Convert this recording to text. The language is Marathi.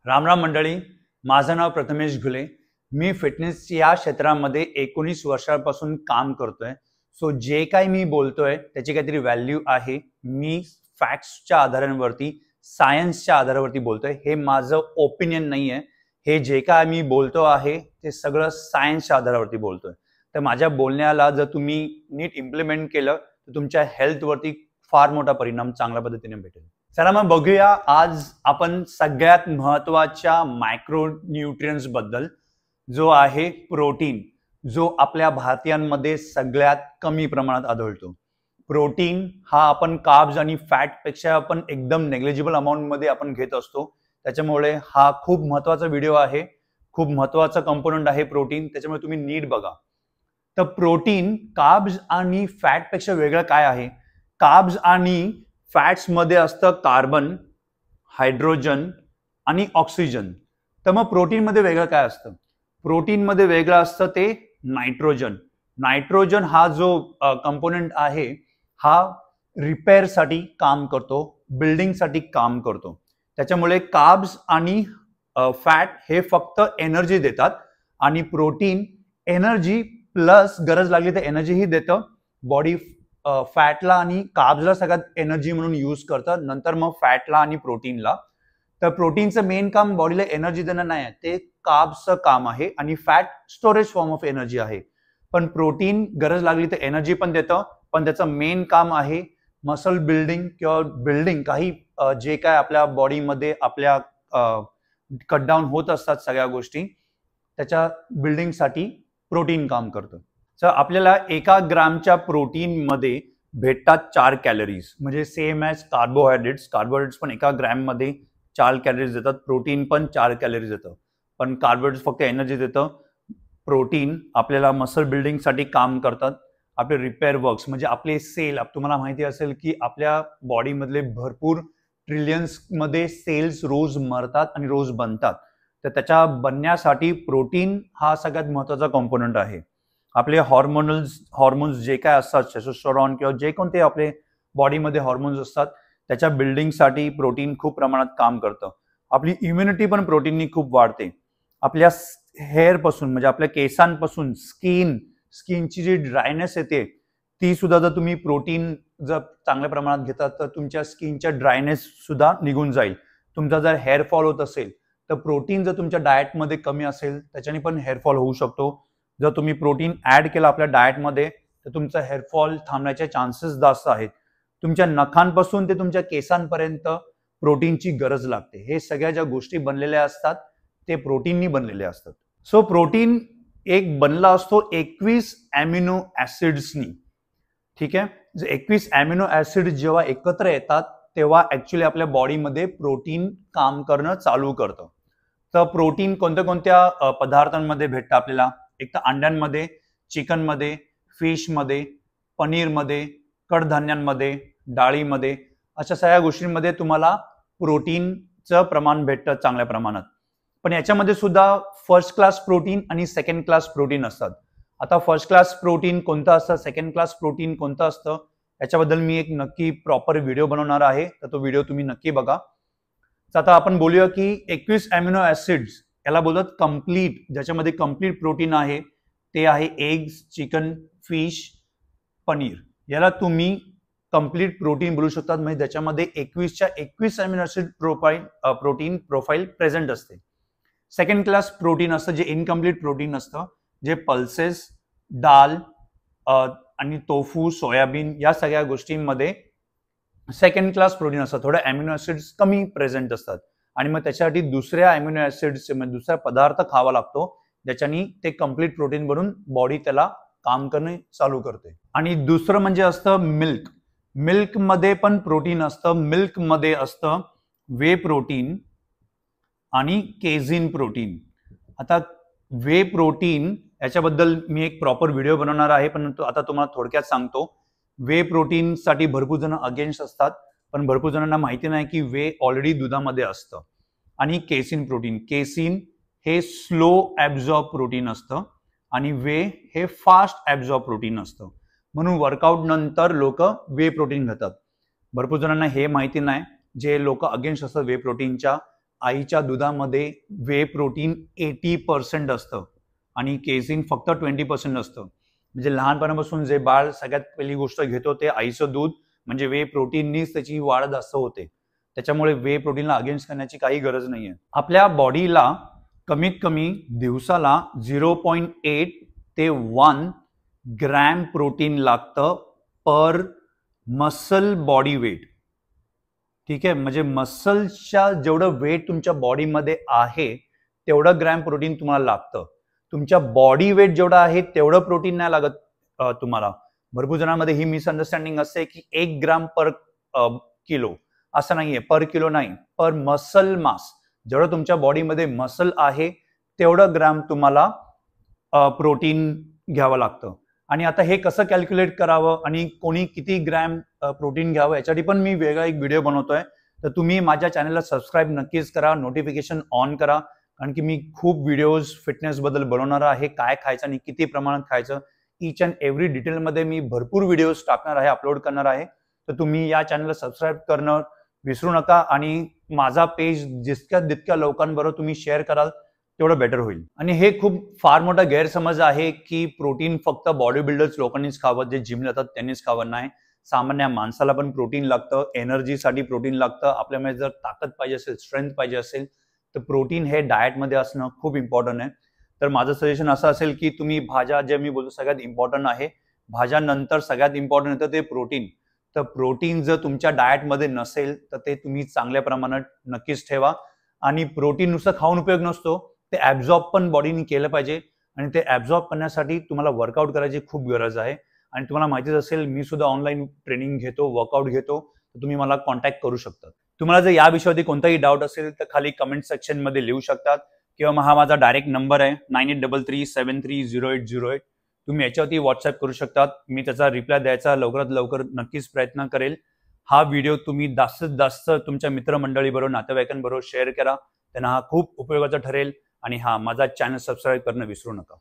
राम राम मंडळी, माझं नाव प्रथमेश घुले। मी फिटनेस या क्षेत्रामध्ये 19 वर्षांपासून काम करतोय। सो जे काही मी बोलतोय त्याची काहीतरी व्हॅल्यू आहे। मी फॅक्ट्सच्या आधारावरती, सायन्सच्या आधारावरती बोलतोय। हे माझं ओपिनियन नाहीये। हे जे काय मी बोलतो आहे ते सगळं सायन्सच्या आधारावरती बोलतोय। तर माझ्या बोलण्याला जर तुम्ही नीट इम्प्लिमेंट केलं तर तुमच्या हेल्थवरती फार मोठा परिणाम चांगल्या पद्धतीने भेटेल। चला मग बघूया आज आपण सगळ्यात महत्त्वाच्या मायक्रोन्यूट्रिएंट्स बद्दल, जो आहे प्रोटीन, जो आपल्या भारतीयांमध्ये सगळ्यात कमी प्रमाणात आढळतो। प्रोटीन हा आपण कार्ब्स आणि फॅट पेक्षा आपण एकदम नेग्लिजिबल अमाउंट मध्ये आपण घेत असतो। त्याच्यामुळे हा खूप महत्त्वाचा व्हिडिओ आहे, खूप महत्त्वाचा कंपोनेंट आहे प्रोटीन। त्याच्यामुळे तुम्ही नीट बघा। तर प्रोटीन कार्ब्स आणि फॅट पेक्षा वेगळं काय आहे? कार्ब्स आणि फॅट्स मध्ये असतं कार्बन, हायड्रोजन आणि ऑक्सिजन। तर मग प्रोटीन मध्ये वेगळं काय असतं? प्रोटीन मध्ये वेगळं असतं ते नायट्रोजन। नायट्रोजन हा जो कंपोनेंट आहे हा रिपेअर साठी काम करतो, बिल्डिंग साठी काम करतो। त्याच्यामुळे कार्ब्स आणि फॅट हे फक्त एनर्जी देतात आणि प्रोटीन एनर्जी प्लस गरज लागली तर एनर्जी ही देतं। बॉडी फॅटला आणि कार्ब्सला सगळ्यात एनर्जी म्हणून यूज करतात, नंतर मग फॅटला आणि प्रोटीनला। तर प्रोटीनचं मेन काम बॉडीला एनर्जी देणं नाही आहे, ते कार्ब्सचं काम आहे आणि fat storage form of energy आहे। पण प्रोटीन गरज लागली तर एनर्जी पण देतं, पण त्याचं मेन काम आहे मसल बिल्डिंग किंवा बिल्डिंग काही जे काय आपल्या बॉडीमध्ये आपल्या कट डाऊन होत असतात सगळ्या गोष्टी, त्याच्या बिल्डिंगसाठी प्रोटीन काम करतं। तर आपल्याला 1 ग्रामच्या प्रोटीन मध्ये भेटतात 4 कॅलरीज, म्हणजे सेम ॲज कार्बोहायड्रेट्स। कार्बोहायड्रेट्स पण 1 ग्रॅम मध्ये 4 कॅलरीज देतात, प्रोटीन पण 4 कॅलरीज देतं। पण कार्बोहायड्रेट्स फक्त एनर्जी देतं, प्रोटीन आपल्याला मसल बिल्डिंग साठी काम करतात, आपले रिपेअर वर्क्स म्हणजे आपले सेल। तुम्हाला माहिती असेल की आपल्या बॉडी मधले भरपूर ट्रिलियन्स मध्ये सेल्स रोज मरतात आणि रोज बनतात। तर त्याच्या बनण्यासाठी प्रोटीन हा सगळ्यात महत्त्वाचा कंपोनेंट आहे। आपले हॉर्मोन्स जे काय असतात, टेस्टोस्टेरॉन किंवा जे कोणते आपले बॉडीमध्ये हॉर्मोन्स असतात, त्याच्या बिल्डिंगसाठी प्रोटीन खूप प्रमाणात काम करतं। आपली इम्युनिटी पण प्रोटीननी खूप वाढते। आपल्या हेअर पासून म्हणजे आपल्या केसांपासून स्किनची जी ड्रायनेस येते ती सुद्धा जर तुम्ही प्रोटीन जर चांगल्या प्रमाणात घेतात तर तुमच्या स्किनच्या ड्रायनेस सुद्धा निघून जाईल। तुमचा जर हेअर फॉल होत असेल तर प्रोटीन जर तुमच्या डाएटमध्ये कमी असेल त्याच्याने पण हेअर फॉल होऊ शकतो। जर तुम्ही प्रोटीन ऍड केलं आपल्या डाएटमध्ये तर तुमचा हेअरफॉल थांबण्याचे चान्सेस जास्त आहेत। तुमच्या नखांपासून ते तुमच्या केसांपर्यंत प्रोटीनची गरज लागते। हे सगळ्या ज्या गोष्टी बनलेल्या असतात ते प्रोटीननी बनलेले असतात। सो प्रोटीन एक बनला असतो 21 अॅमिनो ऍसिड्सनी, ठीक आहे। 21 अॅमिनो ऍसिड जेव्हा एकत्र येतात तेव्हा ऍक्च्युअली आपल्या बॉडीमध्ये प्रोटीन काम करणं चालू करतं। तर प्रोटीन कोणत्या कोणत्या पदार्थांमध्ये भेटतं आपल्याला? एक तर अंड्यांमध्ये, चिकनमध्ये, फिशमध्ये, पनीरमध्ये, कडधान्यांमध्ये, डाळीमध्ये, अशा सगळ्या गोष्टींमध्ये तुम्हाला प्रोटीनचं प्रमाण भेटतं चांगल्या प्रमाणात। पण याच्यामध्ये सुद्धा फर्स्ट क्लास प्रोटीन आणि सेकंड क्लास प्रोटीन असतात। आता फर्स्ट क्लास प्रोटीन कोणतं असतं, सेकंड क्लास प्रोटीन कोणतं असतं, याच्याबद्दल मी एक नक्की प्रॉपर व्हिडिओ बनवणार आहे, तर तो व्हिडिओ तुम्ही नक्की बघा। तर आता आपण बोलूया की 21 अॅमिनो ऍसिड्स याला बोलतात कंप्लीट, ज्याच्यामध्ये कंप्लीट प्रोटीन आहे ते आहे एग्स, चिकन, फिश, पनीर। याला तुम्ही कंप्लीट प्रोटीन बोलू शकतात, म्हणजे त्याच्यामध्ये 21च्या 21 amino acid protein profile present असते। सेकंड क्लास प्रोटीन असतं जे इनकम्प्लीट प्रोटीन असतं, जे पल्सेस, डाल आणि टोफू, सोयाबीन या सगळ्या गोष्टींमध्ये सेकंड क्लास प्रोटीन असतं। थोडे अॅमिनो ऍसिड्स कमी प्रेझेंट असतात आणि मग त्याच्यासाठी दुसऱ्या अॅमिनो ऍसिड्स म्हणजे दुसरा पदार्थ खावा लागतो, ज्याच्यानी ते कंप्लीट प्रोटीन बनून बॉडी त्याला काम करणे चालू करते। आणि दुसरं म्हणजे असतं मिल्क। मिल्क मध्ये पण प्रोटीन असतं। मिल्क मध्ये असतं वे प्रोटीन आणि केझिन प्रोटीन। आता वे प्रोटीन याच्याबद्दल मी एक प्रॉपर व्हिडिओ बनवणार आहे, पण आता तुम्हाला थोडक्यात सांगतो। वे प्रोटीन साठी भरपूर जण अगेन्स्ट असतात, पण भरपूर जणांना माहिती नाही की वे ऑलरेडी दुधामध्ये असतं। आणि केसिन प्रोटीन, केसिन हे स्लो ऍब्झॉर्ब प्रोटीन असतं आणि वे हे फास्ट ऍब्झॉर्ब प्रोटीन असतं। म्हणून वर्कआउट नंतर लोक वे प्रोटीन घेतात। भरपूर जणांना हे माहिती नाही, जे लोक अगेन्स्ट असतात वे प्रोटीनच्या, आईच्या दुधामध्ये वे प्रोटीन 80% असतं आणि केझिन फक्त 20% असतं. म्हणजे लहानपणापासून जे बाळ सगळ्यात पहिली गोष्ट घेतो ते आईचं दूध, म्हणजे वे प्रोटीननीच त्याची वाढ जास्त होते. त्याच्यामुळे वे प्रोटीनला अगेन्स्ट करण्याची काही गरज नाहीये. आपल्या बॉडीला कमीत कमी दिवसाला 0.8 ते 1 ग्रॅम प्रोटीन लागतं पर मसल बॉडी वेट. ठीक आहे, म्हणजे मसलच्या जेवढं वेट तुमच्या बॉडीमध्ये आहे तेवढं ग्रॅम प्रोटीन तुम्हाला लागतं. तुमच्या बॉडी वेट जेवढं आहे तेवढं प्रोटीन नाही लागत तुम्हाला. भरपूर जणांमध्ये ही मिसअंडरस्टँडिंग असते की 1 ग्राम पर किलो. असं नाहीये, पर किलो नाही, पर मसल मास. जेवढं तुमच्या बॉडीमध्ये मसल आहे तेवढं ग्रॅम तुम्हाला प्रोटीन घ्यावं लागतं. आणि आता हे कसं कॅल्क्युलेट करावं आणि कोणी किती ग्रॅम प्रोटीन घ्यावं यासाठी पण मी वेगळा एक व्हिडिओ बनवतोय. तर तुम्ही माझ्या चॅनलला सबस्क्राईब नक्कीच करा, नोटिफिकेशन ऑन करा, कारण की मी खूप व्हिडिओज फिटनेस बद्दल बनवणार आहे. काय खायचं आणि किती प्रमाणात खायचं, ईच अँड एव्हरी डिटेलमध्ये मी भरपूर व्हिडिओज टाकणार आहे, अपलोड करणार आहे. तर तुम्ही या चॅनलला सबस्क्राईब करणं विसरू नका आणि माझा पेज जितक्या लोकांबरोबर तुम्ही शेअर कराल तेवढं बेटर होईल. आणि हे खूप फार मोठा गैरसमज आहे की प्रोटीन फक्त बॉडी बिल्डर्स लोकांनीच खावं, जे जिम जातात त्यांनीच खावं. नाही, सामान्य माणसाला पण प्रोटीन लागतं, एनर्जीसाठी प्रोटीन लागतं. आपल्यामध्ये जर ताकद पाहिजे असेल, स्ट्रेंथ पाहिजे असेल तर प्रोटीन हे डाएटमध्ये असणं खूप इम्पॉर्टंट आहे. तर माझं सजेशन असं असेल की तुम्ही भाज्या, जे मी बोलतो सगळ्यात इम्पॉर्टंट आहे, भाज्यानंतर सगळ्यात इम्पॉर्टंट येतं ते प्रोटीन. तर प्रोटीन जर तुमच्या डाएटमध्ये नसेल तर ते तुम्ही चांगल्या प्रमाणात नक्कीच ठेवा. आणि प्रोटीन नुसतं खाऊन उपयोग नसतो, ते ॲब्झॉर्ब पण बॉडीने केलं पाहिजे. आणि ते ॲब्झॉर्ब करण्यासाठी तुम्हाला वर्कआउट करायची खूप गरज आहे. आणि तुम्हाला माहितीच असेल, मी सुद्धा ऑनलाईन ट्रेनिंग घेतो, वर्कआउट घेतो, तर तुम्ही मला कॉन्टॅक्ट करू शकता. तुम्हाला जर या विषयावरती कोणताही डाऊट असेल तर खाली कमेंट सेक्शनमध्ये लिहू शकतात, किंवा हा माझा डायरेक्ट नंबर आहे 9833730808. तुम्ही याच्यावरती व्हॉट्सअप करू शकतात. मी त्याचा रिप्लाय द्यायचा लवकरात लवकर नक्कीच प्रयत्न करेल. हा व्हिडिओ तुम्ही जास्तीत जास्त तुमच्या मित्रमंडळीबरोबर, नातेवाईकांबरोबर शेअर करा. त्यांना हा खूप उपयोगाचा ठरेल. आणि हा माझा चॅनल सबस्क्राईब करणं विसरू नका.